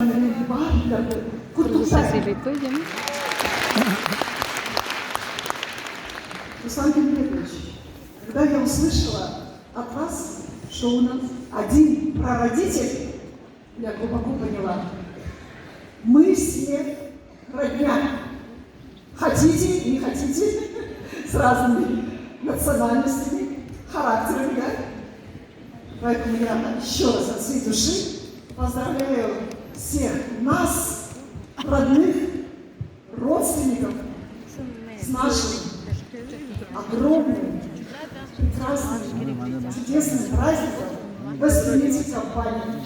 Руслан Геннадьевич, когда я услышала от вас, что у нас один прародитель, я глубоко поняла, мы все родня. Хотите и не хотите, с разными национальностями, характерами, да? Поэтому я еще раз от всей души поздравляю всех нас, родных, родственников, с нашим огромным, прекрасным, чудесным праздником «Восприятие компании».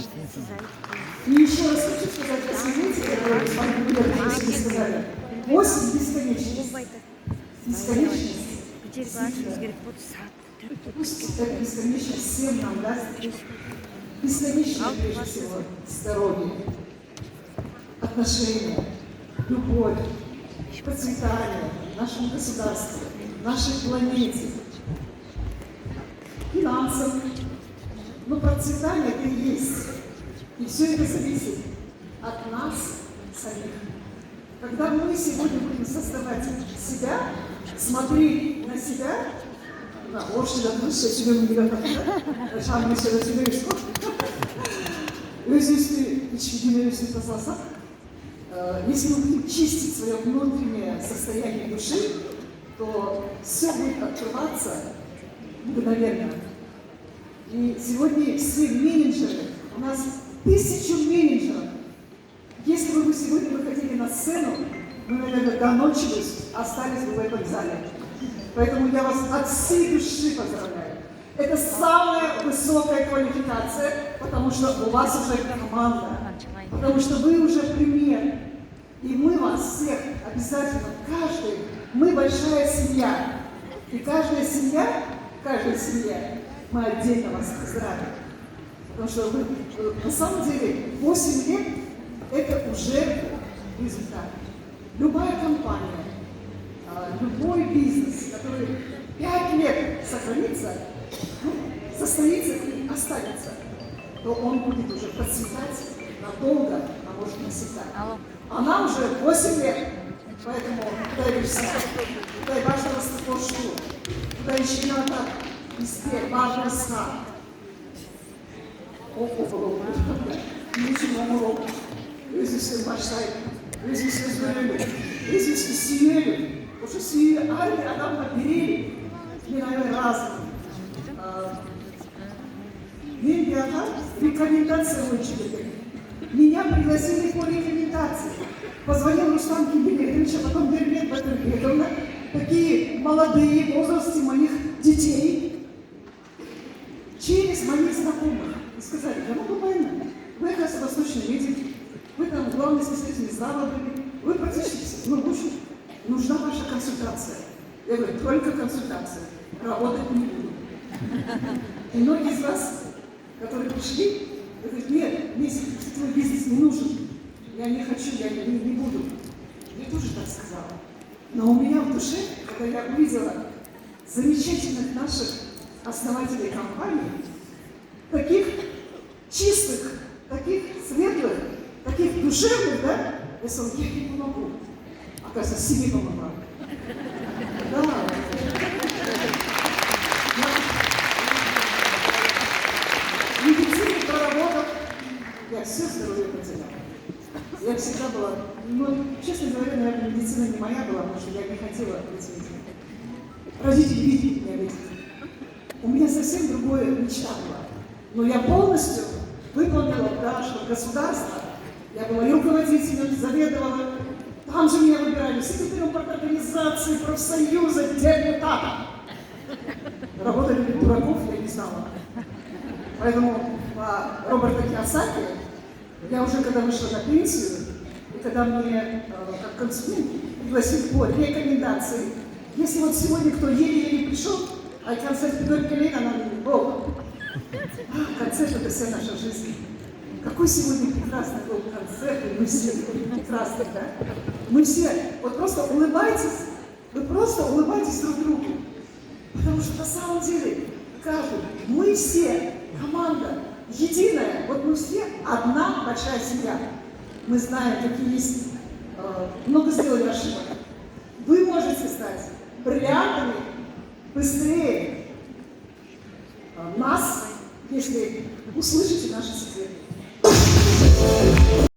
И еще раз хочу сказать «Восприятие», которое с вами сегодня сказали, 8 бесконечностей. Бесконечность. Пусть эта бесконечность всем нам даст бесконечное, прежде всего, здоровье, отношения, любовь, процветание нашему государству, нашей планете, финансам. Но процветание это и есть. И все это зависит от нас самих. Когда мы сегодня будем создавать себя, смотреть на себя, если мы будем чистить свое внутреннее состояние души, то все будет открываться мгновенно. И сегодня все менеджеры, у нас 1000 менеджеров. Если бы вы сегодня выходили на сцену, мы, наверное, до ночи остались бы в этом зале. Поэтому я вас от всей души поздравляю. Это самая высокая квалификация, потому что у вас уже команда, потому что вы уже пример. И мы вас всех обязательно, каждый, мы большая семья. И каждая семья, мы отдельно вас поздравим. Потому что вы, на самом деле 8 лет это уже результат. Любая компания, любой бизнес, который 5 лет сохранится, состоится и останется, то он будет уже процветать надолго, а может навсегда. А нам уже 8 лет, поэтому дай важного споршу, дай чемпионата везде, важный сна. Ничего уроку. Özüsü başlayıp, özüsü bölümü, özüsü siyeli. Потому что сия армия, она поберели. Мы, наверное, разные. Рекомендация вычислили. Меня пригласили по рекомендации. Позвонил Руслан Геннадьевич, а потом Дербет Батырбековна. Такие молодые в возрасте моих детей. Через моих знакомых. И сказали, я могу поймать. Вы, оказывается, восточный медик. Вы там главный специалист Минздрава были. Вы практически, нужна ваша консультация. Я говорю, только консультация. Работать не буду. И многие из вас, которые пришли, говорят, нет, мне твой бизнес не нужен. Я не хочу, я не буду. Я тоже так сказала. Но у меня в душе, когда я увидела замечательных наших основателей компании, таких чистых, таких светлых, таких душевных, да, я сказала, я не помогу. Оказывается, себе помогла. Да. В медицине проработав, я все здоровье потеряла. Я всегда была, честно говоря, наверное, медицина не моя была, потому что я не хотела быть медиком. Родители видели меня медиком. У меня совсем другая мечта была. Но я полностью выполнила, да, что государство, я была и руководителем, заведовала, там же меня выбирали секретарем парторганизации, профсоюза, депутатом. Работали ли дураков, я не знала. Поэтому по Роберту Кийосаки, я уже когда вышла на пенсию, и когда мне как консультант пригласили по рекомендации, если вот сегодня кто еле-еле пришел, а концерт Петр Колена, она говорит, Бог, концерт это вся наша жизнь. Какой сегодня прекрасный был концерт, и мы все были прекрасны, да? Мы все, вот просто улыбайтесь, вы просто улыбайтесь друг другу. Потому что на самом деле, каждый, мы все, команда, единая, вот мы все одна большая семья. Мы знаем, какие есть, много сделали ошибок. Вы можете стать бриллиантами быстрее нас, если услышите наши секреты.